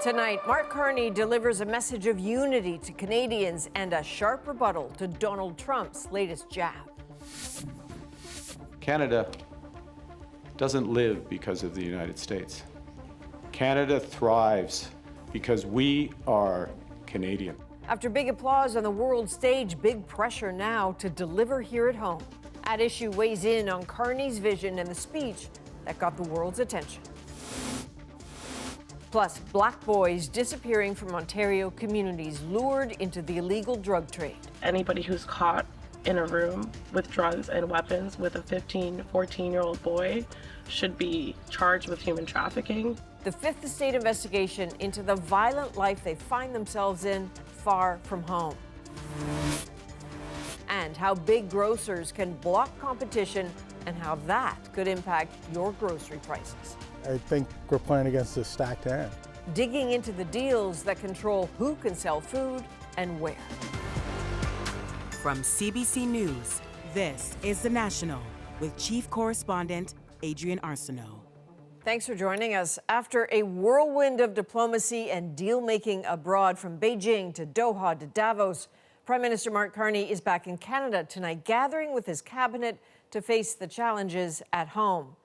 Tonight, Mark Carney delivers a message of unity to Canadians and a sharp rebuttal to Donald Trump's latest jab. Canada doesn't live because of the United States. Canada thrives because we are Canadian. After big applause on the world stage, big pressure now to deliver here at home. At Issue weighs in on Carney's vision and the speech that got the world's attention. Plus, black boys disappearing from Ontario communities lured into the illegal drug trade. Anybody who's caught in a room with drugs and weapons with a 15, 14-year-old boy should be charged with human trafficking. The Fifth Estate investigation into the violent life they find themselves in far from home. And how big grocers can block competition and how that could impact your grocery prices. I think we're playing against a stacked hand. Digging into the deals that control who can sell food and where. From CBC News, this is The National with Chief Correspondent Adrian Arsenault. Thanks for joining us. After a whirlwind of diplomacy and deal-making abroad from Beijing to Doha to Davos, Prime Minister Mark Carney is back in Canada tonight, gathering with his cabinet to face the challenges at home.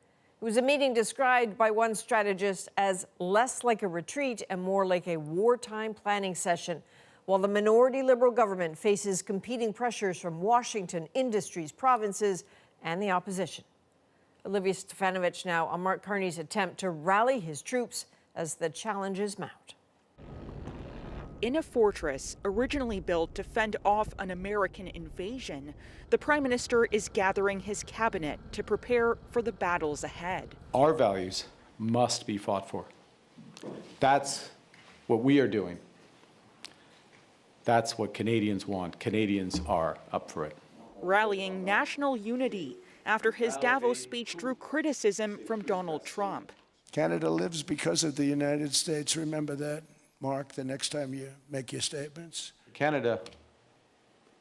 It was a meeting described by one strategist as less like a retreat and more like a wartime planning session, while the minority Liberal government faces competing pressures from Washington, industries, provinces, and the opposition. Olivia Stefanovich now on Mark Carney's attempt to rally his troops as the challenges mount. In a fortress originally built to fend off an American invasion, the Prime Minister is gathering his cabinet to prepare for the battles ahead. Our values must be fought for. That's what we are doing. That's what Canadians want. Canadians are up for it. Rallying national unity after his Davos speech drew criticism from Donald Trump. Canada lives because of the United States. Remember that, Mark, the next time you make your statements. Canada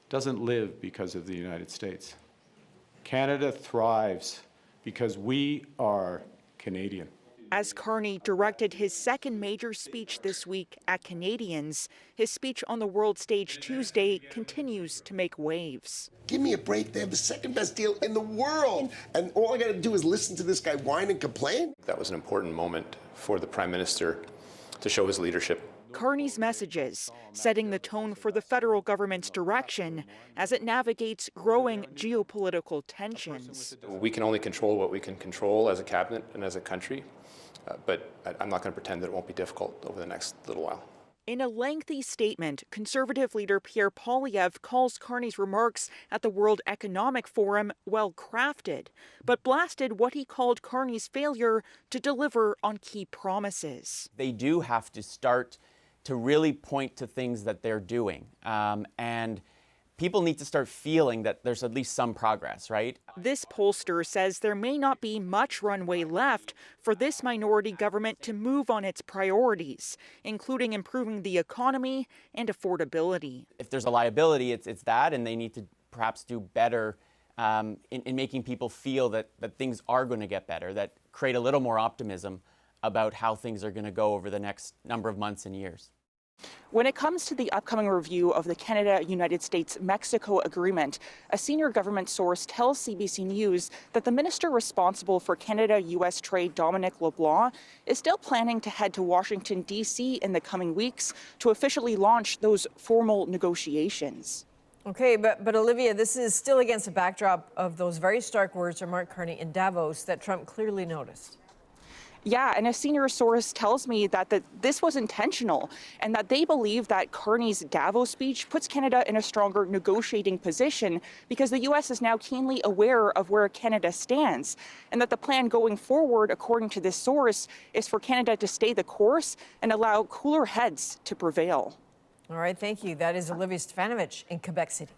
doesn't live because of the United States. Canada thrives because we are Canadian. As Carney directed his second major speech this week at Canadians, his speech on the world stage Tuesday continues to make waves. Give me a break. They have the second best deal in the world. And all I got to do is listen to this guy whine and complain. That was an important moment for the Prime Minister to show his leadership. Carney's messages setting the tone for the federal government's direction as it navigates growing geopolitical tensions. We can only control what we can control as a cabinet and as a country, but I'm not going to pretend that it won't be difficult over the next little while. In a lengthy statement, Conservative leader Pierre Poilievre calls Carney's remarks at the World Economic Forum well-crafted, but blasted what he called Carney's failure to deliver on key promises. They do have to start to really point to things that they're doing, and people need to start feeling that there's at least some progress, right? This pollster says there may not be much runway left for this minority government to move on its priorities, including improving the economy and affordability. If there's a liability, it's that, and they need to perhaps do better in making people feel that things are going to get better, that create a little more optimism about how things are going to go over the next number of months and years. When it comes to the upcoming review of the Canada-United States-Mexico agreement, a senior government source tells CBC News that the minister responsible for Canada-U.S. trade, Dominic LeBlanc, is still planning to head to Washington, D.C. in the coming weeks to officially launch those formal negotiations. Okay, but Olivia, this is still against the backdrop of those very stark words from Mark Carney in Davos that Trump clearly noticed. Yeah, and a senior source tells me that this was intentional and that they believe that Carney's Davos speech puts Canada in a stronger negotiating position because the U.S. is now keenly aware of where Canada stands, and that the plan going forward, according to this source, is for Canada to stay the course and allow cooler heads to prevail. All right, thank you. That is Olivia Stefanovich in Quebec City.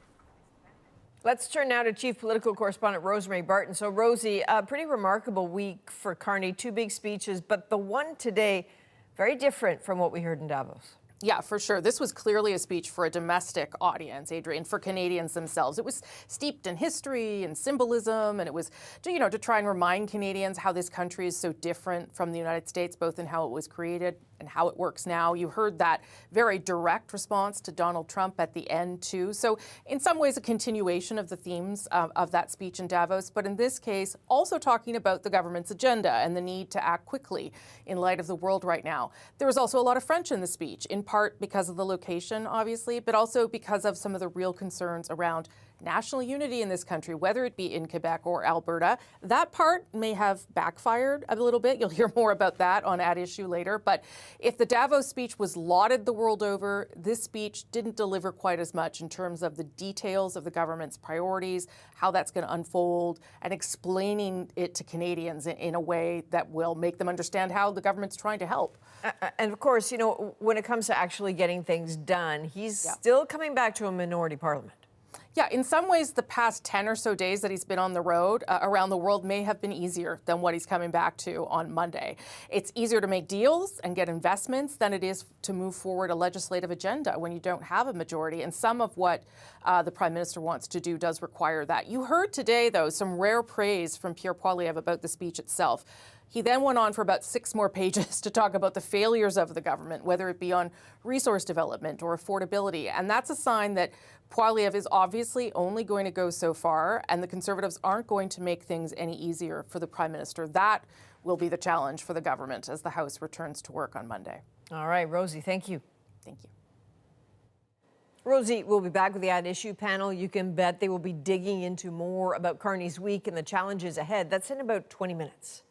Let's turn now to Chief Political Correspondent Rosemary Barton. So, Rosie, a pretty remarkable week for Carney, two big speeches, but the one today, very different from what we heard in Davos. Yeah, for sure. This was clearly a speech for a domestic audience, Adrian, for Canadians themselves. It was steeped in history and symbolism, and it was, to try and remind Canadians how this country is so different from the United States, both in how it was created and how it works now. You heard that very direct response to Donald Trump at the end, too. So in some ways, a continuation of the themes of that speech in Davos, but in this case, also talking about the government's agenda and the need to act quickly in light of the world right now. There was also a lot of French in the speech, in part because of the location, obviously, but also because of some of the real concerns around national unity in this country, whether it be in Quebec or Alberta. That part may have backfired a little bit. You'll hear more about that on At Issue later. But if the Davos speech was lauded the world over, this speech didn't deliver quite as much in terms of the details of the government's priorities, how that's going to unfold, and explaining it to Canadians in a way that will make them understand how the government's trying to help. And of course, you know, when it comes to actually getting things done, he's still coming back to a minority parliament. Yeah, in some ways, the past 10 or so days that he's been on the road around the world may have been easier than what he's coming back to on Monday. It's easier to make deals and get investments than it is to move forward a legislative agenda when you don't have a majority. And some of what the Prime Minister wants to do does require that. You heard today, though, some rare praise from Pierre Poilievre about the speech itself. He then went on for about 6 more pages to talk about the failures of the government, whether it be on resource development or affordability. And that's a sign that Poilievre is obviously only going to go so far, and the Conservatives aren't going to make things any easier for the Prime Minister. That will be the challenge for the government as the House returns to work on Monday. All right, Rosie, thank you. Thank you. Rosie will be back with the At Issue panel. You can bet they will be digging into more about Carney's week and the challenges ahead. That's in about 20 minutes.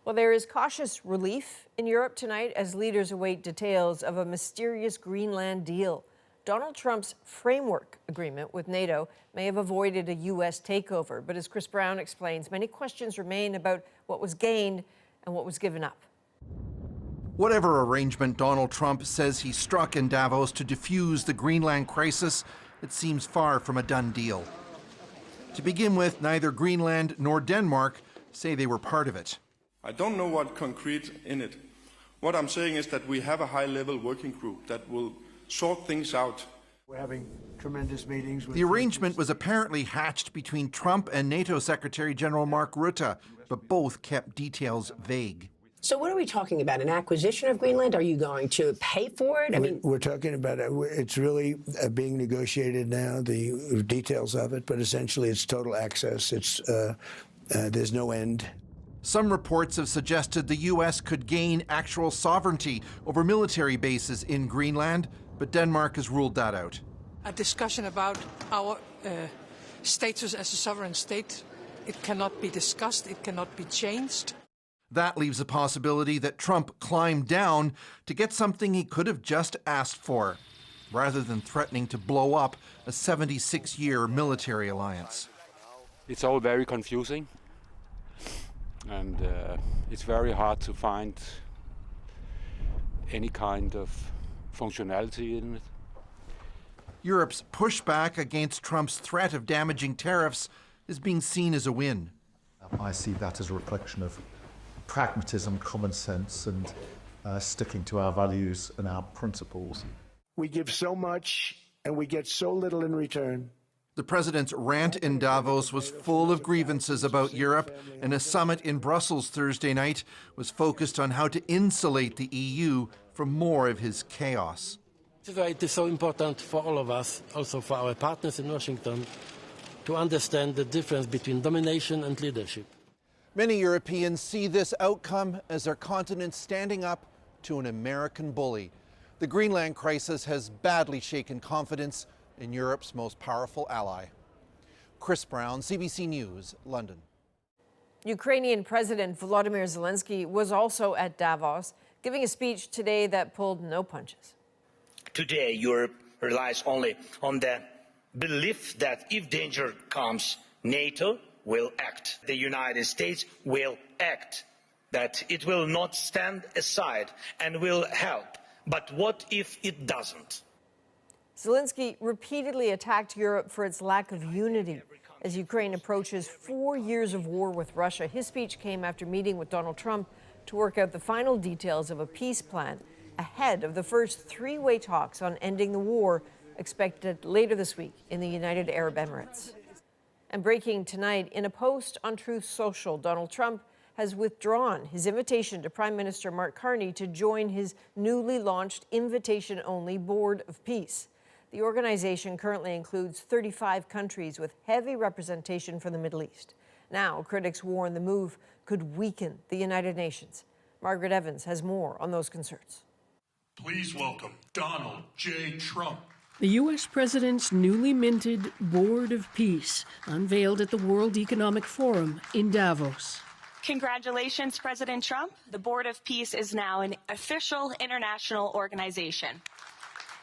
Well, there is cautious relief in Europe tonight as leaders await details of a mysterious Greenland deal. Donald Trump's framework agreement with NATO may have avoided a U.S. takeover, but as Chris Brown explains, many questions remain about what was gained and what was given up. Whatever arrangement Donald Trump says he struck in Davos to defuse the Greenland crisis, it seems far from a done deal. To begin with, neither Greenland nor Denmark say they were part of it. I don't know what concrete in it. What I'm saying is that we have a high-level working group that will sort things out. We're having tremendous meetings with... The arrangement was apparently hatched between Trump and NATO Secretary General Mark Rutte, but both kept details vague. So what are we talking about? An acquisition of Greenland? Are you going to pay for it? I mean, we're talking about it. It's really being negotiated now, the details of it, but essentially it's total access. It's there's no end. Some reports have suggested the U.S. could gain actual sovereignty over military bases in Greenland, but Denmark has ruled that out. A discussion about our status as a sovereign state, it cannot be discussed, it cannot be changed. That leaves a possibility that Trump climbed down to get something he could have just asked for, rather than threatening to blow up a 76-year military alliance. It's all very confusing. And it's very hard to find any kind of functionality in it. Europe's pushback against Trump's threat of damaging tariffs is being seen as a win. I see that as a reflection of pragmatism, common sense, and sticking to our values and our principles. We give so much and we get so little in return. The president's rant in Davos was full of grievances about Europe, and a summit in Brussels Thursday night was focused on how to insulate the EU from more of his chaos. It is so important for all of us, also for our partners in Washington, to understand the difference between domination and leadership. Many Europeans see this outcome as their continent standing up to an American bully. The Greenland crisis has badly shaken confidence in Europe's most powerful ally. Chris Brown, CBC News, London. Ukrainian President Volodymyr Zelensky was also at Davos, giving a speech today that pulled no punches. Today, Europe relies only on the belief that if danger comes, NATO will act. The United States will act, that it will not stand aside and will help. But what if it doesn't? Zelensky repeatedly attacked Europe for its lack of unity as Ukraine approaches 4 years of war with Russia. His speech came after meeting with Donald Trump to work out the final details of a peace plan ahead of the first three-way talks on ending the war expected later this week in the United Arab Emirates. And breaking tonight, in a post on Truth Social, Donald Trump has withdrawn his invitation to Prime Minister Mark Carney to join his newly launched invitation-only Board of Peace. The organization currently includes 35 countries with heavy representation from the Middle East. Now, critics warn the move could weaken the United Nations. Margaret Evans has more on those concerns. Please welcome Donald J. Trump. The U.S. president's newly minted Board of Peace, unveiled at the World Economic Forum in Davos. Congratulations, President Trump. The Board of Peace is now an official international organization.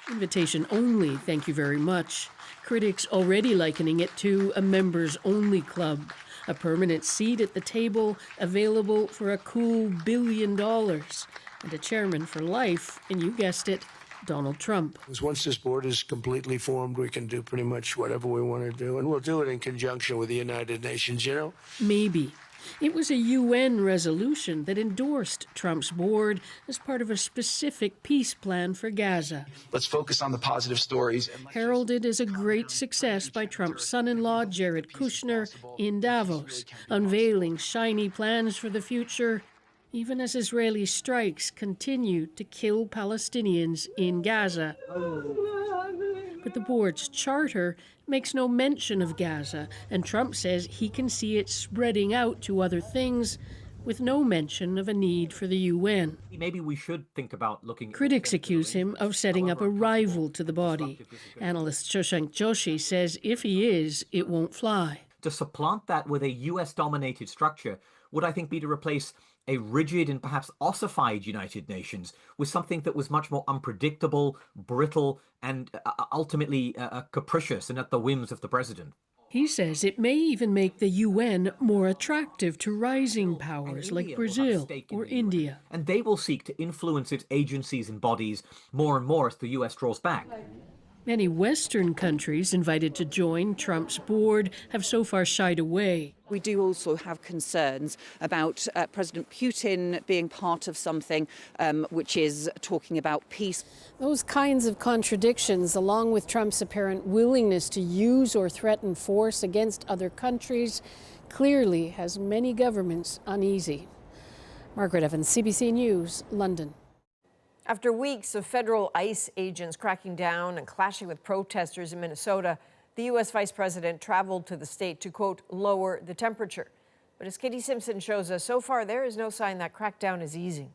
Invitation only, thank you very much. Critics already likening it to a members-only club, a permanent seat at the table available for a cool $1 billion, and a chairman for life, and you guessed it, Donald Trump. Once this board is completely formed, we can do pretty much whatever we want to do, and we'll do it in conjunction with the United Nations, you know? Maybe. It was a UN resolution that endorsed Trump's board as part of a specific peace plan for Gaza. Let's focus on the positive stories. Heralded as a great success by Trump's son-in-law, Jared Kushner, in Davos, unveiling shiny plans for the future, even as Israeli strikes continue to kill Palestinians in Gaza. But the board's charter makes no mention of Gaza, and Trump says he can see it spreading out to other things with no mention of a need for the UN. Maybe we should think about looking... Critics accuse him of setting up a rival to the body. Analyst Shoshank Joshi says if he is, it won't fly. To supplant that with a US-dominated structure would, I think, be to replace a rigid and perhaps ossified United Nations with something that was much more unpredictable, brittle, and ultimately capricious and at the whims of the president. He says it may even make the UN more attractive to rising powers like Brazil or India. And they will seek to influence its agencies and bodies more and more as the US draws back. Many Western countries invited to join Trump's board have so far shied away. We do also have concerns about President Putin being part of something which is talking about peace. Those kinds of contradictions, along with Trump's apparent willingness to use or threaten force against other countries, clearly has many governments uneasy. Margaret Evans, CBC News, London. After weeks of federal ICE agents cracking down and clashing with protesters in Minnesota, the U.S. Vice President traveled to the state to, quote, lower the temperature. But as Katie Simpson shows us, so far there is no sign that crackdown is easing.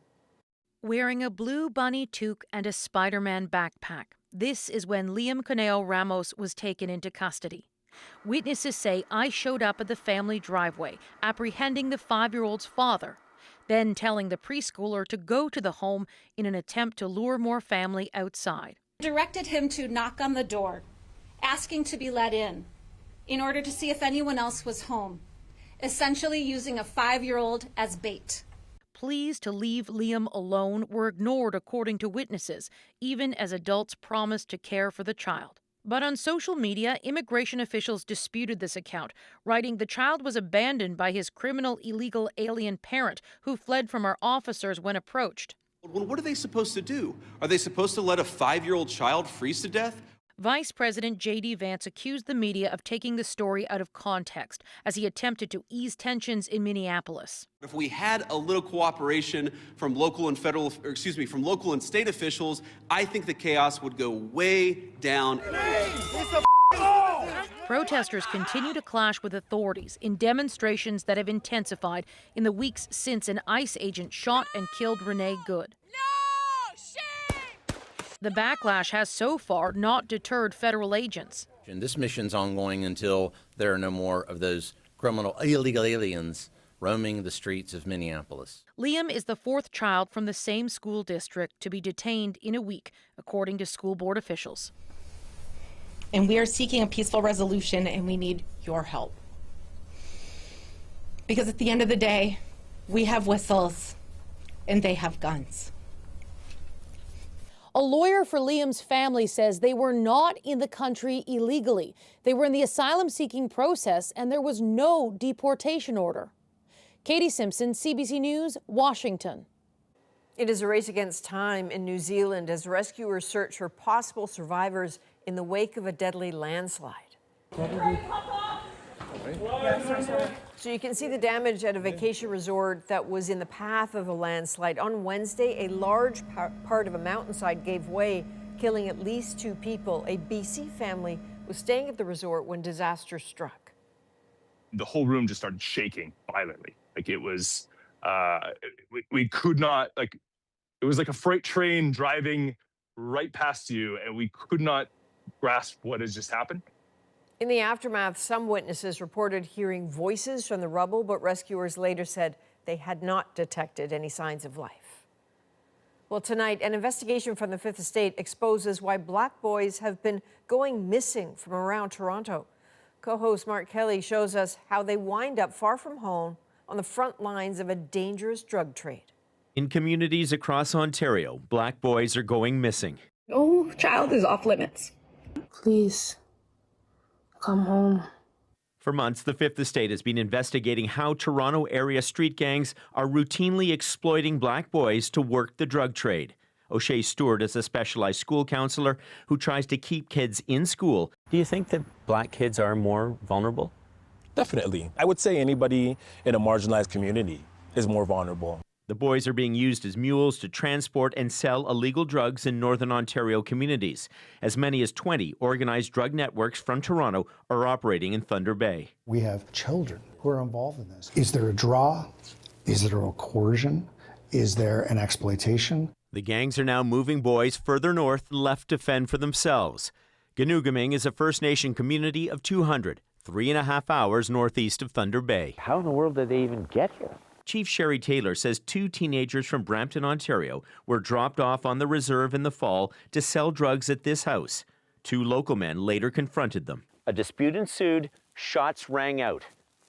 Wearing a blue bunny toque and a Spider-Man backpack, this is when Liam Coneo Ramos was taken into custody. Witnesses say I showed up at the family driveway, apprehending the 5-year-old's father, then telling the preschooler to go to the home in an attempt to lure more family outside. Directed him to knock on the door, asking to be let in order to see if anyone else was home, essentially using a 5-year-old as bait. Pleas to leave Liam alone were ignored, according to witnesses, even as adults promised to care for the child. But on social media, immigration officials disputed this account, writing the child was abandoned by his criminal illegal alien parent who fled from our officers when approached. Well, what are they supposed to do? Are they supposed to let a 5-year-old child freeze to death? Vice President J.D. Vance accused the media of taking the story out of context as he attempted to ease tensions in Minneapolis. If we had a little cooperation from local and from local and state officials, I think the chaos would go way down. Protesters continue to clash with authorities in demonstrations that have intensified in the weeks since an ICE agent shot and killed Renee Good. The backlash has so far not deterred federal agents. And this mission's ongoing until there are no more of those criminal illegal aliens roaming the streets of Minneapolis. Liam is the 4th child from the same school district to be detained in a week, according to school board officials. And we are seeking a peaceful resolution, and we need your help. Because at the end of the day, we have whistles and they have guns. A lawyer for Liam's family says they were not in the country illegally. They were in the asylum-seeking process, and there was no deportation order. Katie Simpson, CBC News, Washington. It is a race against time in New Zealand as rescuers search for possible survivors in the wake of a deadly landslide. So you can see the damage at a vacation resort that was in the path of a landslide. On Wednesday, a large part of a mountainside gave way, killing at least 2 people. A BC family was staying at the resort when disaster struck. The whole room just started shaking violently. Like it was, we could not, like, it was like a freight train driving right past you, and we could not grasp what has just happened. In the aftermath, some witnesses reported hearing voices from the rubble, but rescuers later said they had not detected any signs of life. Well, tonight, an investigation from the Fifth Estate exposes why Black boys have been going missing from around Toronto. Co-host Mark Kelly shows us how they wind up far from home on the front lines of a dangerous drug trade. In communities across Ontario, Black boys are going missing. No child is off limits. Please, come home. For months, the Fifth Estate has been investigating how Toronto area street gangs are routinely exploiting Black boys to work the drug trade. O'Shea Stewart is a specialized school counselor who tries to keep kids in school. Do you think that Black kids are more vulnerable? Definitely. I would say anybody in a marginalized community is more vulnerable. The boys are being used as mules to transport and sell illegal drugs in Northern Ontario communities. As many as 20 organized drug networks from Toronto are operating in Thunder Bay. We have children who are involved in this. Is there a draw? Is there a coercion? Is there an exploitation? The gangs are now moving boys further north left to fend for themselves. Ganoogaming is a First Nation community of 200, 3.5 hours northeast of Thunder Bay. How in the world did they even get here? Chief Sherry Taylor says 2 teenagers from Brampton, Ontario were dropped off on the reserve in the fall to sell drugs at this house. 2 local men later confronted them. A dispute ensued, shots rang out.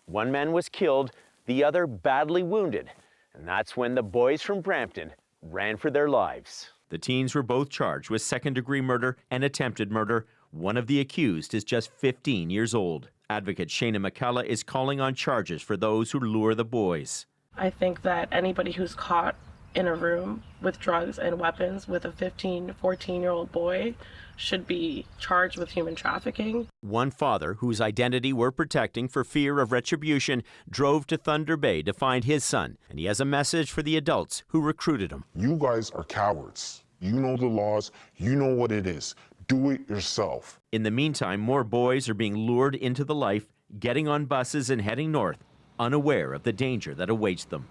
1 man was killed, the other badly wounded. And that's when the boys from Brampton ran for their lives. The teens were both charged with second-degree murder and attempted murder. One of the accused is just 15 years old. Advocate Shayna McCullough is calling on charges for those who lure the boys. I think that anybody who's caught in a room with drugs and weapons with a 15, 14-year-old boy should be charged with human trafficking. One father, whose identity we're protecting for fear of retribution, drove to Thunder Bay to find his son, and he has a message for the adults who recruited him. You guys are cowards. You know the laws. You know what it is. Do it yourself. In the meantime, more boys are being lured into the life, getting on buses and heading north, unaware of the danger that awaits them.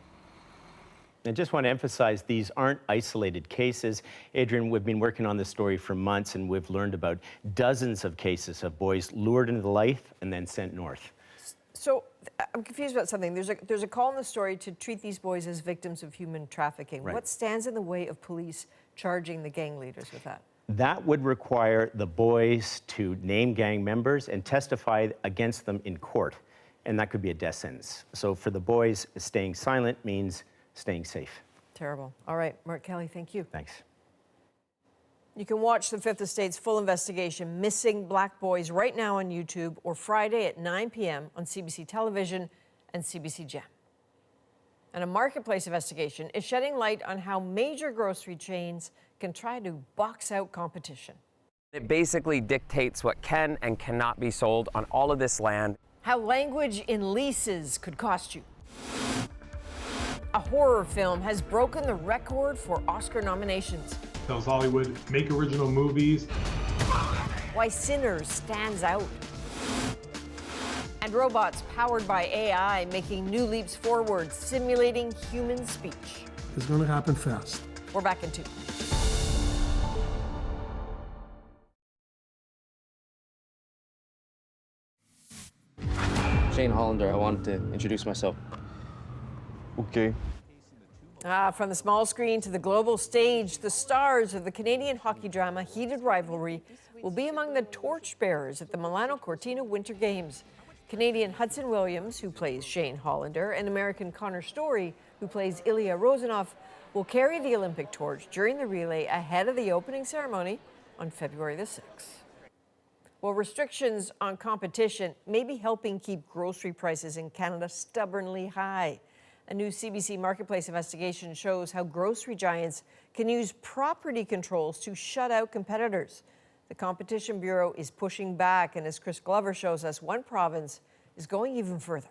I just want to emphasize these aren't isolated cases. Adrian, we've been working on this story for months, and we've learned about dozens of cases of boys lured into the life and then sent north. So I'm confused about something. There's a call in the story to treat these boys as victims of human trafficking. Right. What stands in the way of police charging the gang leaders with that? That would require the boys to name gang members and testify against them in court, and that could be a death sentence. So for the boys, staying silent means staying safe. Terrible. All right, Mark Kelly, thank you. Thanks. You can watch the Fifth Estate's full investigation, Missing Black Boys, right now on YouTube or Friday at 9 p.m. on CBC Television and CBC Gem. And a marketplace investigation is shedding light on how major grocery chains can try to box out competition. It basically dictates what can and cannot be sold on all of this land. How language in leases could cost you. A horror film has broken the record for Oscar nominations. Tells Hollywood, make original movies. Why Sinners stands out. And robots powered by AI making new leaps forward, simulating human speech. It's going to happen fast. We're back in 2. Shane Hollander, I wanted to introduce myself. Okay. From the small screen to the global stage, the stars of the Canadian hockey drama Heated Rivalry will be among the torchbearers at the Milano Cortina Winter Games. Canadian Hudson Williams, who plays Shane Hollander, and American Connor Story, who plays Ilya Rozanov, will carry the Olympic torch during the relay ahead of the opening ceremony on February the 6th. Well, restrictions on competition may be helping keep grocery prices in Canada stubbornly high. A new CBC Marketplace investigation shows how grocery giants can use property controls to shut out competitors. The Competition Bureau is pushing back, and as Chris Glover shows us, one province is going even further.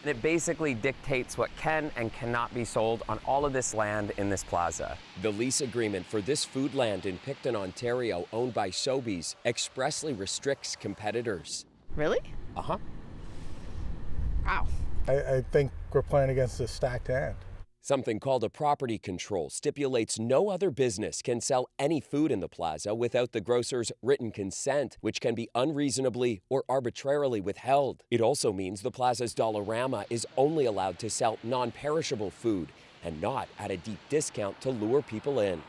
And it basically dictates what can and cannot be sold on all of this land in this plaza. The lease agreement for this food land in Picton, Ontario, owned by Sobeys, expressly restricts competitors. Really? Uh-huh. Wow. I think we're playing against a stacked hand. Something called a property control stipulates no other business can sell any food in the plaza without the grocer's written consent, which can be unreasonably or arbitrarily withheld. It also means the plaza's Dollarama is only allowed to sell non-perishable food and not at a deep discount to lure people in.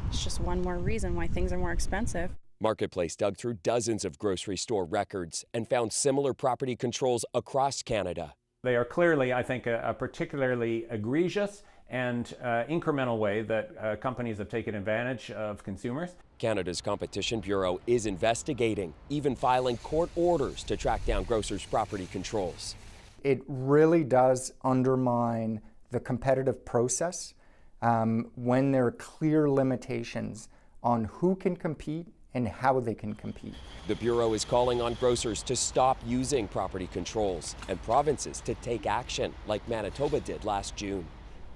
It's just one more reason why things are more expensive. Marketplace dug through dozens of grocery store records and found similar property controls across Canada. They are clearly, I think, a particularly egregious and incremental way that companies have taken advantage of consumers. Canada's Competition Bureau is investigating, even filing court orders to track down grocers' property controls. It really does undermine the competitive process when there are clear limitations on who can compete and how they can compete. The Bureau is calling on grocers to stop using property controls and provinces to take action, like Manitoba did last June.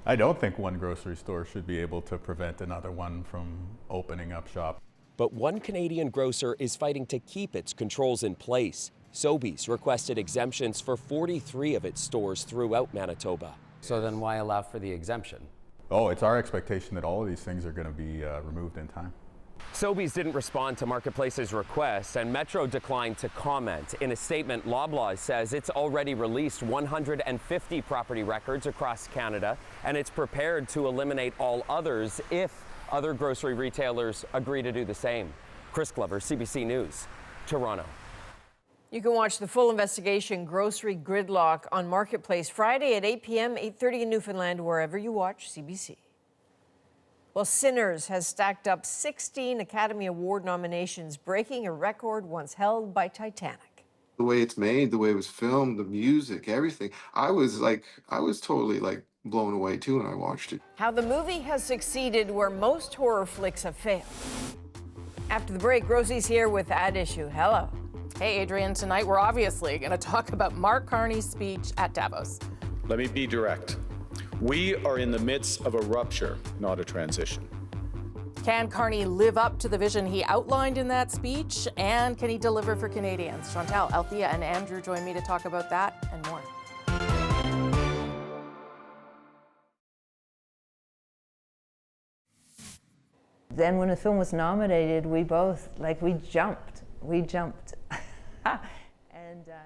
I don't think one grocery store should be able to prevent another one from opening up shop. But one Canadian grocer is fighting to keep its controls in place. Sobeys requested exemptions for 43 of its stores throughout Manitoba. So then why allow for the exemption? Oh, it's our expectation that all of these things are going to be removed in time. Sobeys didn't respond to Marketplace's request, and Metro declined to comment. In a statement, Loblaws says it's already released 150 property records across Canada, and it's prepared to eliminate all others if other grocery retailers agree to do the same. Chris Glover, CBC News, Toronto. You can watch the full investigation, Grocery Gridlock, on Marketplace Friday at 8 p.m., 8:30 in Newfoundland, wherever you watch CBC. Well, Sinners has stacked up 16 Academy Award nominations, breaking a record once held by Titanic. The way it's made, the way it was filmed, the music, everything. I was totally blown away too when I watched it. How the movie has succeeded where most horror flicks have failed. After the break, Rosie's here with At Issue. Hello. Hey, Adrienne. Tonight we're obviously going to talk about Mark Carney's speech at Davos. Let me be direct. We are in the midst of a rupture, not a transition. Can Carney live up to the vision he outlined in that speech? And can he deliver for Canadians? Chantal, Althea, and Andrew join me to talk about that and more. Then when the film was nominated, we both, we jumped.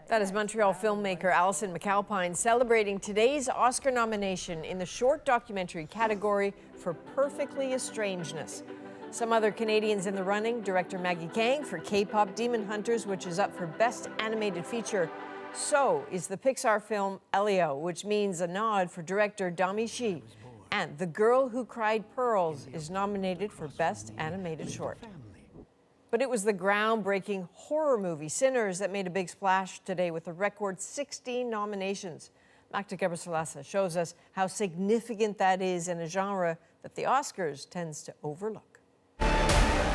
That is Montreal filmmaker Alison McAlpine celebrating today's Oscar nomination in the short documentary category for Perfectly Estrangeness. Some other Canadians in the running: director Maggie Kang for K-pop Demon Hunters, which is up for Best Animated Feature. So is the Pixar film Elio, which means a nod for director Dami Shi. And The Girl Who Cried Pearls is nominated for Best Animated Short. But it was the groundbreaking horror movie Sinners that made a big splash today with a record 16 nominations. Magda Gebrselassie shows us how significant that is in a genre that the Oscars tends to overlook.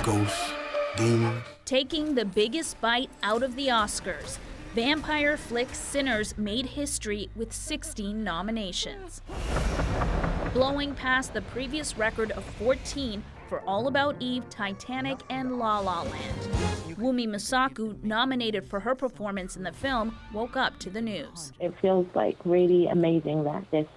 Ghosts, demons. Taking the biggest bite out of the Oscars, vampire flick Sinners made history with 16 nominations, blowing past the previous record of 14 for All About Eve, Titanic, and La La Land. Wumi Masaku, nominated for her performance in the film, woke up to the news. It feels really amazing that this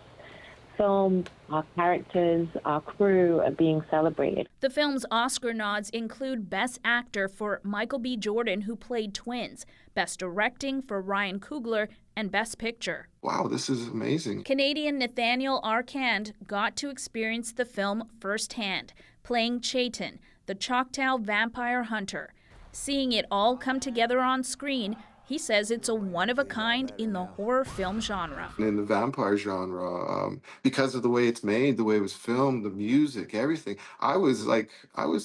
film, our characters, our crew are being celebrated. The film's Oscar nods include Best Actor for Michael B. Jordan, who played twins, Best Directing for Ryan Coogler, and Best Picture. Wow, this is amazing. Canadian Nathaniel Arcand got to experience the film firsthand, playing Chaitan, the Choctaw vampire hunter. Seeing it all come together on screen, he says it's a one-of-a-kind in the horror film genre. In the vampire genre, because of the way it's made, the way it was filmed, the music, everything, I was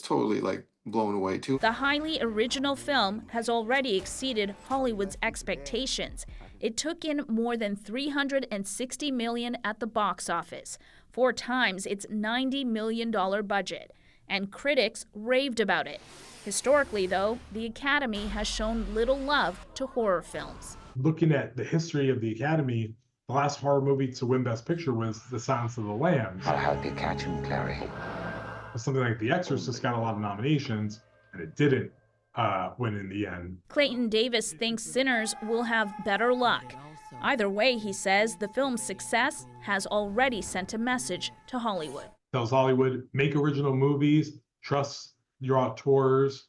totally blown away too. The highly original film has already exceeded Hollywood's expectations. It took in more than $360 million at the box office, 4 times its $90 million budget, and critics raved about it. Historically, though, the Academy has shown little love to horror films. Looking at the history of the Academy, The last horror movie to win Best Picture was The Silence of the Lambs. I'll help you catch him, Clary. Something like The Exorcist got a lot of nominations, and it didn't win in the end. Clayton Davis thinks Sinners will have better luck. Either way, he says the film's success has already sent a message to Hollywood. Tells Hollywood, make original movies, trust your auteurs,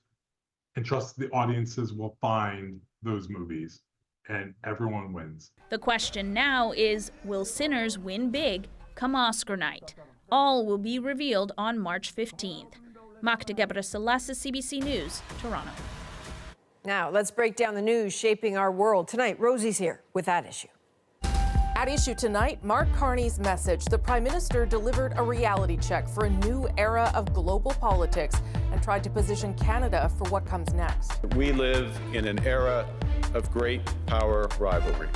and trust the audiences will find those movies, and everyone wins. The question now is, will Sinners win big come Oscar night? All will be revealed on March 15th. Magda Gebre-Selassie, CBC News, Toronto. Now, let's break down the news shaping our world. Tonight, Rosie's here with that issue. At issue tonight, Mark Carney's message. The Prime Minister delivered a reality check for a new era of global politics and tried to position Canada for what comes next. We live in an era of great power rivalry,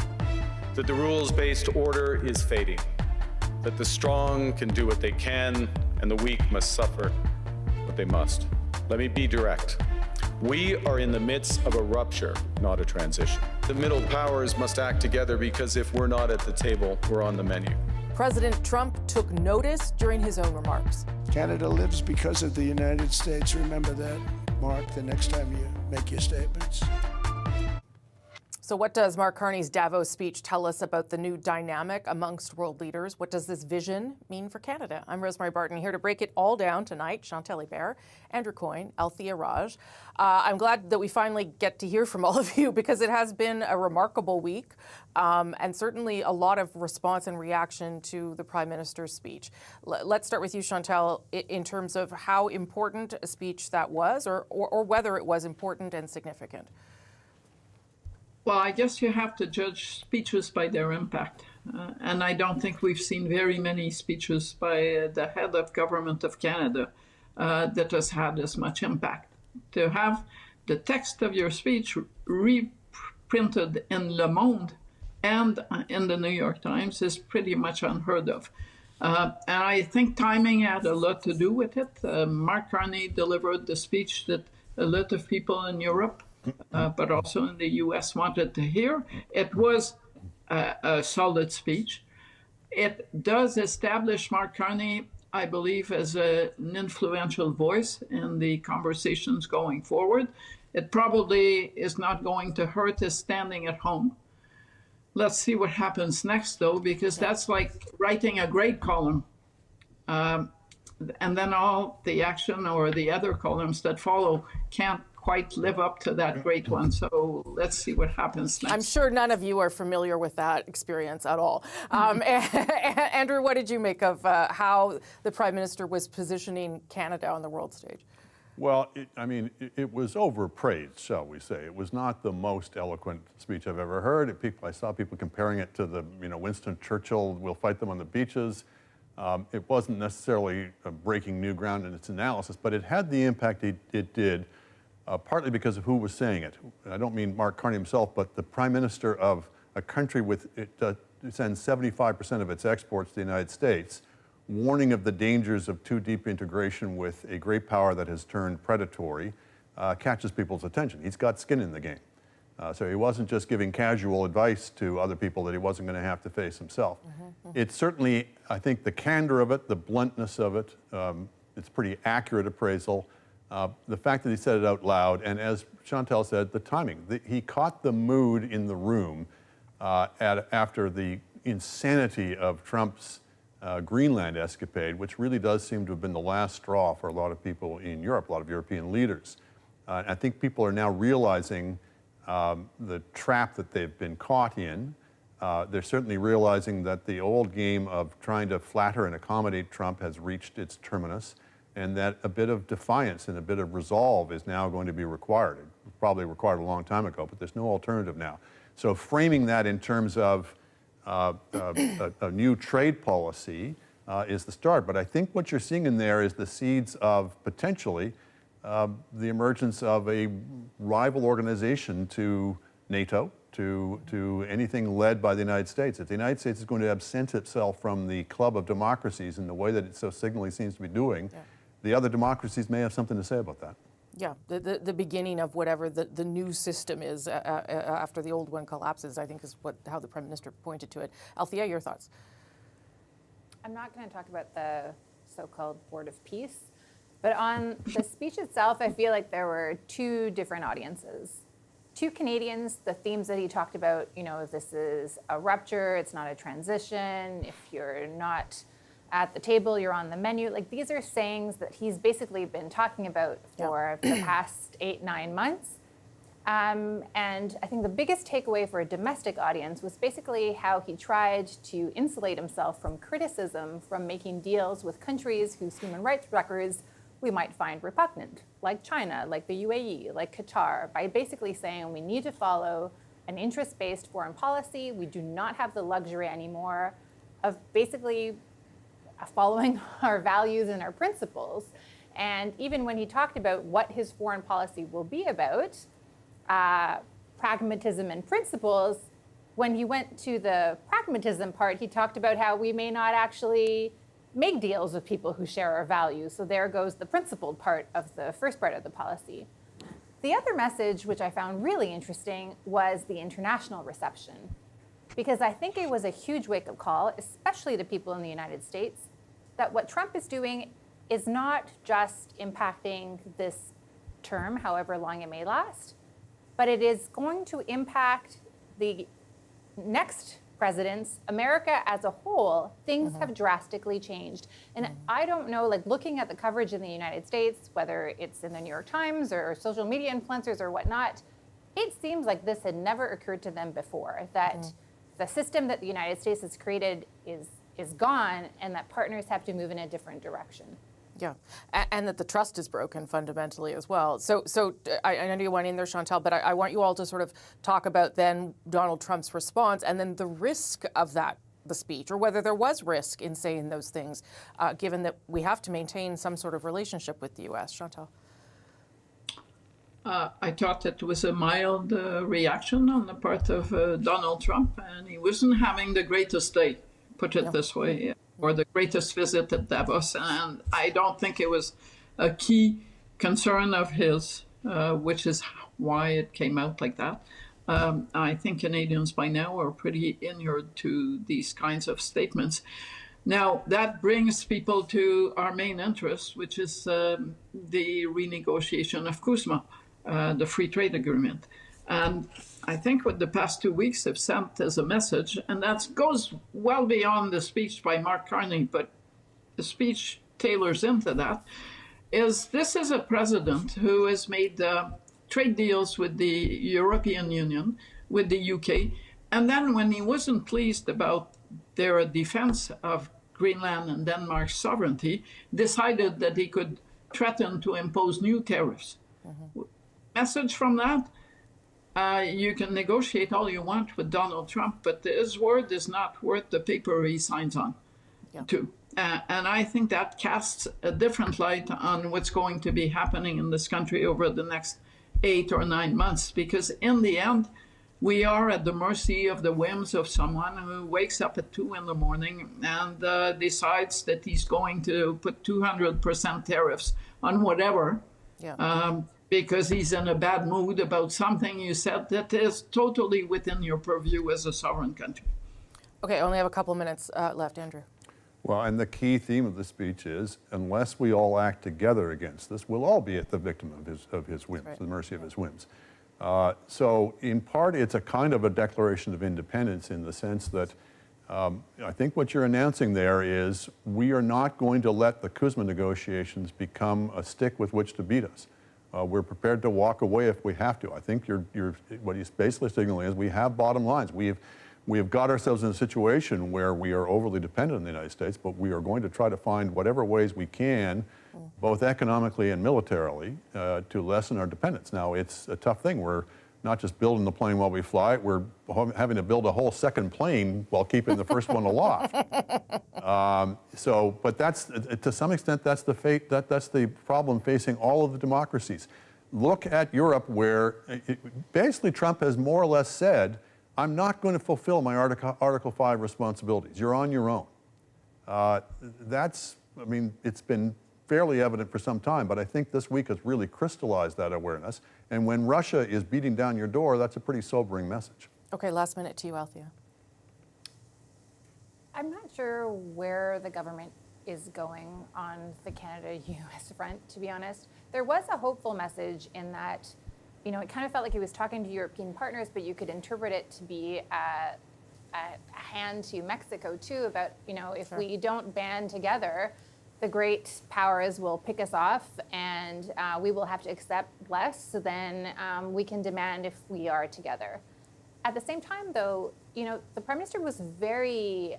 that the rules-based order is fading, that the strong can do what they can and the weak must suffer what they must. Let me be direct. We are in the midst of a rupture, not a transition. The middle powers must act together because if we're not at the table, we're on the menu. President Trump took notice during his own remarks. Canada lives because of the United States. Remember that, Mark, the next time you make your statements. So what does Mark Carney's Davos speech tell us about the new dynamic amongst world leaders? What does this vision mean for Canada? I'm Rosemary Barton, here to break it all down tonight. Chantal Hébert, Andrew Coyne, Althea Raj. I'm glad that we finally get to hear from all of you because it has been a remarkable week and certainly a lot of response and reaction to the Prime Minister's speech. Let's start with you, Chantal, in terms of how important a speech that was or whether it was important and significant. Well, I guess you have to judge speeches by their impact. And I don't think we've seen very many speeches by the head of government of Canada that has had as much impact. To have the text of your speech reprinted in Le Monde and in the New York Times is pretty much unheard of. And I think timing had a lot to do with it. Mark Carney delivered the speech that a lot of people in Europe but also in the U.S. wanted to hear. It was a solid speech. It does establish Mark Carney, I believe, as an influential voice in the conversations going forward. It probably is not going to hurt his standing at home. Let's see what happens next, though, because that's like writing a grade column. And then all the action or the other columns that follow can't quite live up to that great one. So let's see what happens next. I'm sure none of you are familiar with that experience at all. Andrew, what did you make of how the Prime Minister was positioning Canada on the world stage? Well, it was overpraised, shall we say. It was not the most eloquent speech I've ever heard. I saw people comparing it to the, Winston Churchill, "We'll fight them on the beaches." It wasn't necessarily breaking new ground in its analysis, but it had the impact it did. Partly because of who was saying it. I don't mean Mark Carney himself, but the Prime Minister of a country with it sends 75% of its exports to the United States, warning of the dangers of too deep integration with a great power that has turned predatory, catches people's attention. He's got skin in the game. So he wasn't just giving casual advice to other people that he wasn't going to have to face himself. It's certainly, I think, the candor of it, the bluntness of it, it's pretty accurate appraisal. The fact that he said it out loud, and as Chantal said, the timing. He caught the mood in the room after the insanity of Trump's Greenland escapade, which really does seem to have been the last straw for a lot of people in Europe, a lot of European leaders. I think people are now realizing the trap that they've been caught in. They're certainly realizing that the old game of trying to flatter and accommodate Trump has reached its terminus, and that a bit of defiance and a bit of resolve is now going to be required. It was probably required a long time ago, but there's no alternative now. So framing that in terms of a new trade policy is the start. But I think what you're seeing in there is the seeds of potentially the emergence of a rival organization to NATO, to anything led by the United States. If the United States is going to absent itself from the club of democracies in the way that it so signally seems to be doing, the other democracies may have something to say about that. Yeah, the beginning of whatever the new system is after the old one collapses, I think is how the Prime Minister pointed to it. Althea, your thoughts? I'm not going to talk about the so-called Board of Peace, but on the speech itself, I feel like there were two different audiences. Two Canadians, the themes that he talked about, this is a rupture, it's not a transition. If you're not at the table, you're on the menu. Like, these are sayings that he's basically been talking about for the past 8-9 months. And I think the biggest takeaway for a domestic audience was basically how he tried to insulate himself from criticism from making deals with countries whose human rights records we might find repugnant, like China, like the UAE, like Qatar, by basically saying we need to follow an interest-based foreign policy. We do not have the luxury anymore of basically following our values and our principles. And even when he talked about what his foreign policy will be about, pragmatism and principles, when he went to the pragmatism part, he talked about how we may not actually make deals with people who share our values. So there goes the principled part of the first part of the policy. The other message, which I found really interesting, was the international reception. Because I think it was a huge wake-up call, especially to people in the United States, that what Trump is doing is not just impacting this term, however long it may last, but it is going to impact the next presidents, America as a whole. Things have drastically changed. And I don't know, like, looking at the coverage in the United States, whether it's in the New York Times or social media influencers or whatnot, it seems like this had never occurred to them before, that the system that the United States has created is gone, and that partners have to move in a different direction. Yeah, and that the trust is broken fundamentally as well. So I know you went in there, Chantal, but I want you all to sort of talk about then Donald Trump's response and then the risk of that, the speech, or whether there was risk in saying those things, given that we have to maintain some sort of relationship with the U.S. Chantal? I thought it was a mild reaction on the part of Donald Trump, and he wasn't having the greatest day, put it this way, or the greatest visit at Davos. And I don't think it was a key concern of his, which is why it came out like that. I think Canadians by now are pretty inured to these kinds of statements. Now, that brings people to our main interest, which is the renegotiation of CUSMA, the free trade agreement. And I think what the past 2 weeks have sent as a message, and that goes well beyond the speech by Mark Carney, but the speech tailors into that, is this is a president who has made trade deals with the European Union, with the UK, and then when he wasn't pleased about their defense of Greenland and Denmark's sovereignty, decided that he could threaten to impose new tariffs. Message from that? You can negotiate all you want with Donald Trump, but his word is not worth the paper he signs on. And I think that casts a different light on what's going to be happening in this country over the next 8 or 9 months, because in the end, we are at the mercy of the whims of someone who wakes up at 2 in the morning and decides that he's going to put 200% tariffs on whatever. Because he's in a bad mood about something you said that is totally within your purview as a sovereign country. Okay, I only have a couple minutes left, Andrew. Well, and the key theme of the speech is, unless we all act together against this, we'll all be at the victim of his whims, the mercy of his whims. So in part, it's a kind of a declaration of independence in the sense that I think what you're announcing there is we are not going to let the CUSMA negotiations become a stick with which to beat us. We're prepared to walk away if we have to. I think what he's basically signaling is we have bottom lines. We have got ourselves in a situation where we are overly dependent on the United States, but we are going to try to find whatever ways we can, both economically and militarily, to lessen our dependence. Now, it's a tough thing. We're not just building the plane while we fly it, we're having to build a whole second plane while keeping the first one aloft. But that's, to some extent, that's the problem facing all of the democracies. Look at Europe, where basically Trump has more or less said, I'm not going to fulfill my Article 5 responsibilities. You're on your own. It's been fairly evident for some time, but I think this week has really crystallized that awareness. And when Russia is beating down your door, that's a pretty sobering message. Okay, last minute to you, Althea. I'm not sure where the government is going on the Canada-US front, to be honest. There was a hopeful message in that, you know, it kind of felt like he was talking to European partners, but you could interpret it to be a hand to Mexico too about, you know, if we don't band together, the great powers will pick us off and we will have to accept less than we can demand if we are together. At the same time, though, you know, the Prime Minister was very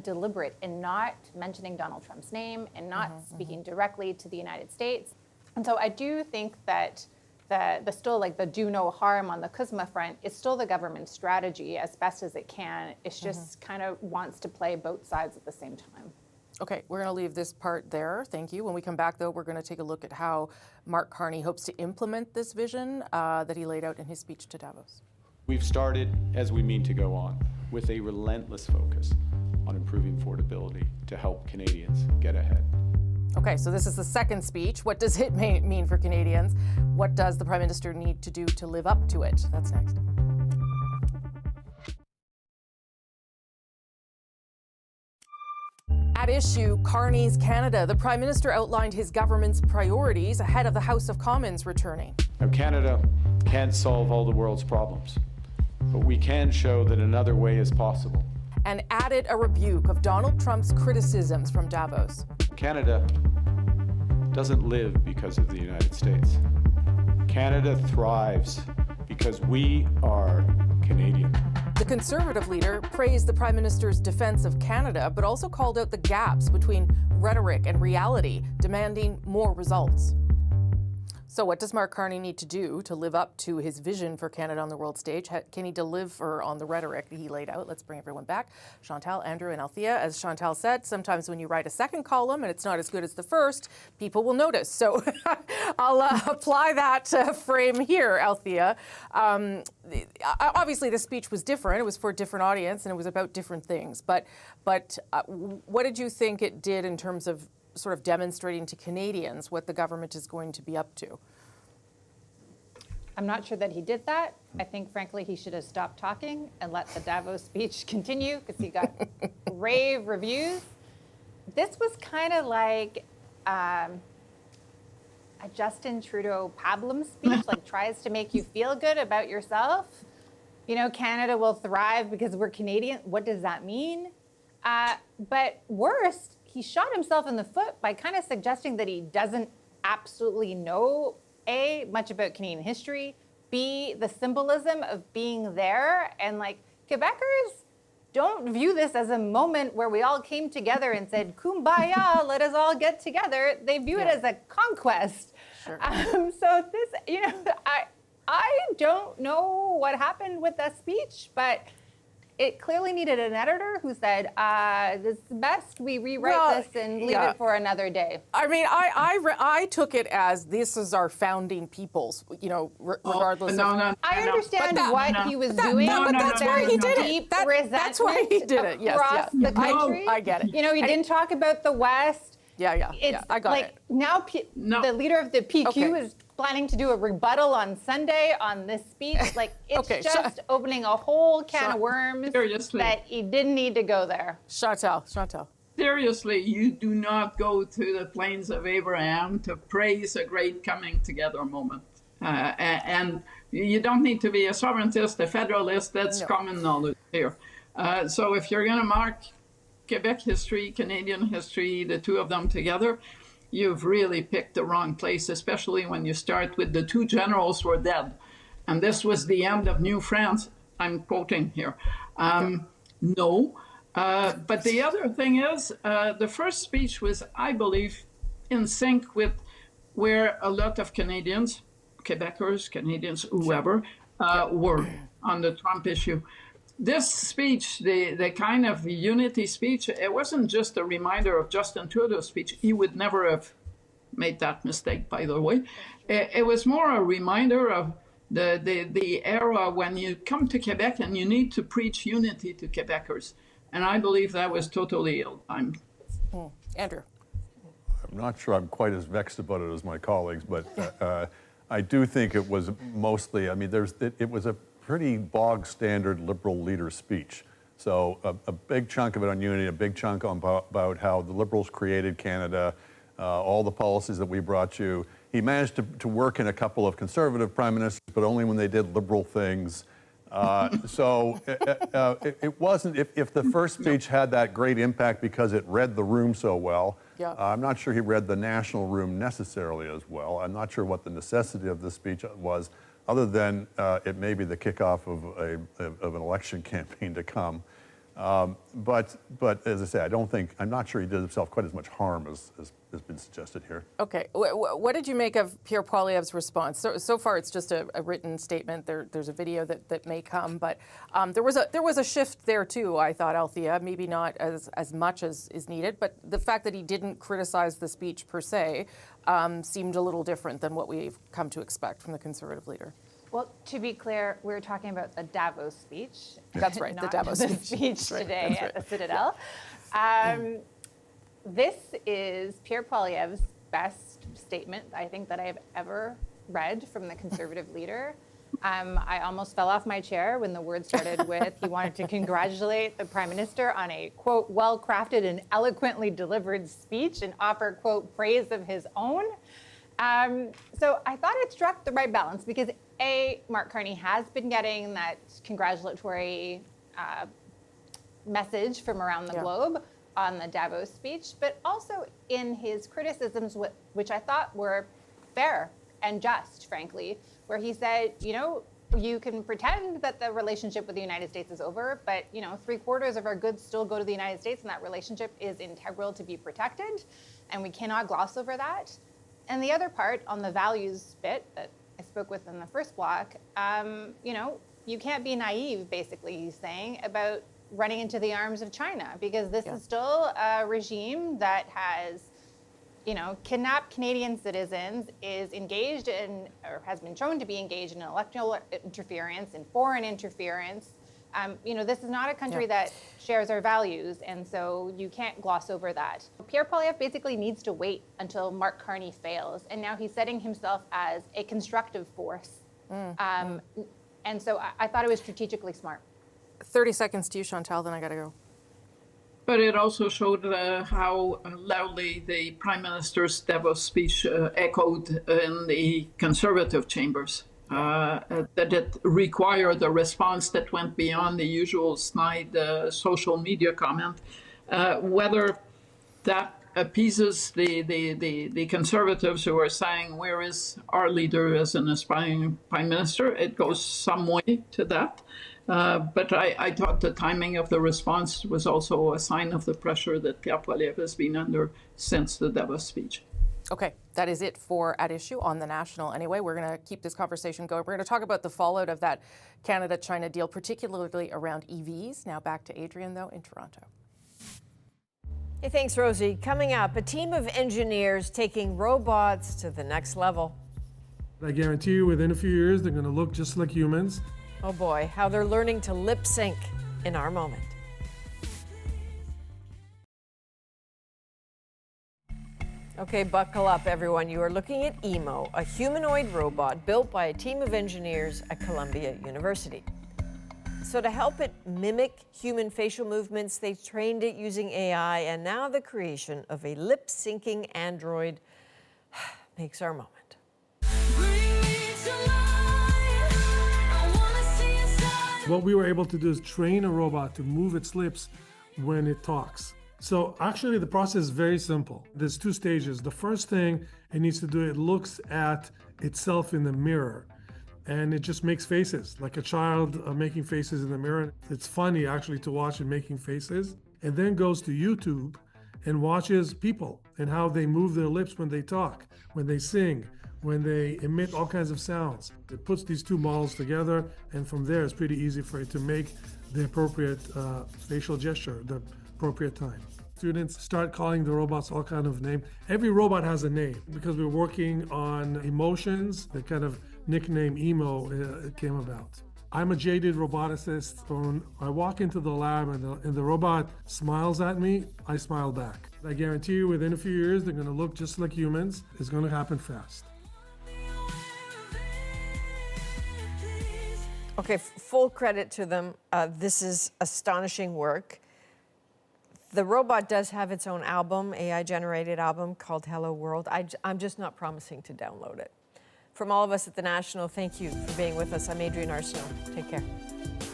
deliberate in not mentioning Donald Trump's name and not speaking directly to the United States. And so I do think that the still like the do no harm on the CUSMA front is still the government's strategy as best as it can. It's just kind of wants to play both sides at the same time. Okay, we're going to leave this part there. Thank you. When we come back, though, we're going to take a look at how Mark Carney hopes to implement this vision that he laid out in his speech to Davos. We've started, as we mean to go on, with a relentless focus on improving affordability to help Canadians get ahead. Okay, so this is the second speech. What does it mean for Canadians? What does the Prime Minister need to do to live up to it? That's next. At issue, Carney's Canada. The Prime Minister outlined his government's priorities ahead of the House of Commons returning. Now, Canada can't solve all the world's problems, but we can show that another way is possible. And added a rebuke of Donald Trump's criticisms from Davos. Canada doesn't live because of the United States. Canada thrives because we are Canadian. The Conservative leader praised the Prime Minister's defense of Canada, but also called out the gaps between rhetoric and reality, demanding more results. So what does Mark Carney need to do to live up to his vision for Canada on the world stage? Can he deliver on the rhetoric that he laid out? Let's bring everyone back. Chantal, Andrew, and Althea. As Chantal said, sometimes when you write a second column and it's not as good as the first, people will notice. So I'll apply that frame here, Althea. Obviously, the speech was different. It was for a different audience and it was about different things. But what did you think it did in terms of sort of demonstrating to Canadians what the government is going to be up to? I'm not sure that he did that. I think, frankly, he should have stopped talking and let the Davos speech continue because he got rave reviews. This was kind of like a Justin Trudeau pablum speech, like tries to make you feel good about yourself. You know, Canada will thrive because we're Canadian. What does that mean? But worst, he shot himself in the foot by kind of suggesting that he doesn't absolutely know, A, much about Canadian history, B, the symbolism of being there. And like, Quebecers don't view this as a moment where we all came together and said, kumbaya, let us all get together. They view it as a conquest. Sure. So this, you know, I don't know what happened with that speech, but it clearly needed an editor who said, "This is best we rewrite this and leave it for another day." I mean, I took it as this is our founding peoples, you know, regardless of. I understand what he was doing. But that's why he did it. That's why he did it. Yes, across the country. I get it. You know, he didn't talk about the West. Yeah. I got it. Now the leader of the PQ is planning to do a rebuttal on Sunday on this speech. Like, it's just opening a whole can of worms that he didn't need to go there. Chantal. Seriously, you do not go to the Plains of Abraham to praise a great coming together moment. And you don't need to be a sovereigntist, a federalist. That's common knowledge here. So if you're going to mark Quebec history, Canadian history, the two of them together, you've really picked the wrong place, especially when you start with the two generals were dead. And this was the end of New France. I'm quoting here. No. But the other thing is, the first speech was, I believe, in sync with where a lot of Canadians, Quebecers, Canadians, whoever, were on the Trump issue. This speech, the kind of unity speech, it wasn't just a reminder of Justin Trudeau's speech. He would never have made that mistake, by the way. It was more a reminder of the era when you come to Quebec and you need to preach unity to Quebecers. And I believe that was totally ill-timed. Andrew. I'm not sure I'm quite as vexed about it as my colleagues, but I do think it was mostly, I mean, it was a pretty bog standard liberal leader speech. So a big chunk of it on unity, a big chunk about how the Liberals created Canada, all the policies that we brought you. He managed to work in a couple of Conservative prime ministers, but only when they did Liberal things. So it wasn't, if the first speech had that great impact because it read the room so well, I'm not sure he read the national room necessarily as well. I'm not sure what the necessity of this speech was, other than it may be the kickoff of an election campaign to come. But as I say, I'm not sure he did himself quite as much harm as has been suggested here. Okay, what did you make of Pierre Poilievre's response? So far, it's just a written statement. There's a video that may come, but there was a shift there too. I thought, Althea, maybe not as much as is needed, but the fact that he didn't criticize the speech per se seemed a little different than what we've come to expect from the Conservative leader. Well, to be clear, we're talking about the Davos speech. That's right, the Davos speech today at the Citadel. This is Pierre Poilievre's best statement, I think, that I have ever read from the Conservative leader. I almost fell off my chair when the word started with he wanted to congratulate the Prime Minister on a, quote, well-crafted and eloquently delivered speech and offer, quote, praise of his own. So I thought it struck the right balance because Mark Carney has been getting that congratulatory message from around the globe on the Davos speech, but also in his criticisms, which I thought were fair and just, frankly, where he said, you know, you can pretend that the relationship with the United States is over, but, you know, 3/4 of our goods still go to the United States, and that relationship is integral to be protected, and we cannot gloss over that. And the other part on the values bit that I spoke with in the first block, you know, you can't be naive, basically, he's saying, about running into the arms of China, because this is still a regime that has, you know, kidnapped Canadian citizens, is engaged in, or has been shown to be engaged in electoral interference and foreign interference. You know, this is not a country that shares our values, and so you can't gloss over that. Pierre Poilievre basically needs to wait until Mark Carney fails, and now he's setting himself as a constructive force. And so I thought it was strategically smart. 30 seconds to you, Chantal, then I gotta go. But it also showed how loudly the Prime Minister's Davos speech echoed in the Conservative chambers. That it required a response that went beyond the usual snide social media comment. Whether that appeases the Conservatives who are saying, where is our leader as an aspiring Prime Minister? It goes some way to that. But I thought the timing of the response was also a sign of the pressure that Pierre Poilievre has been under since the Davos speech. Okay, that is it for At Issue on The National. Anyway, we're going to keep this conversation going. We're going to talk about the fallout of that Canada-China deal, particularly around EVs. Now back to Adrian, though, in Toronto. Hey, thanks, Rosie. Coming up, a team of engineers taking robots to the next level. I guarantee you within a few years, they're going to look just like humans. Oh boy, how they're learning to lip sync in our moment. Okay, buckle up, everyone. You are looking at Emo, a humanoid robot built by a team of engineers at Columbia University. So to help it mimic human facial movements, they trained it using AI, and now the creation of a lip-syncing android makes our moment. What we were able to do is train a robot to move its lips when it talks. So actually the process is very simple. There's two stages. The first thing it needs to do, it looks at itself in the mirror and it just makes faces, like a child making faces in the mirror. It's funny actually to watch it making faces, and then goes to YouTube and watches people and how they move their lips when they talk, when they sing, when they emit all kinds of sounds. It puts these two models together, and from there it's pretty easy for it to make the appropriate facial gesture, the appropriate time. Students start calling the robots all kind of names. Every robot has a name because we're working on emotions. The kind of nickname Emo came about. I'm a jaded roboticist. When I walk into the lab and the robot smiles at me, I smile back. I guarantee you within a few years, they're gonna look just like humans. It's gonna happen fast. Okay, full credit to them. This is astonishing work. The robot does have its own album, AI-generated album called Hello World. I'm just not promising to download it. From all of us at The National, thank you for being with us. I'm Adrienne Arsenault. Take care.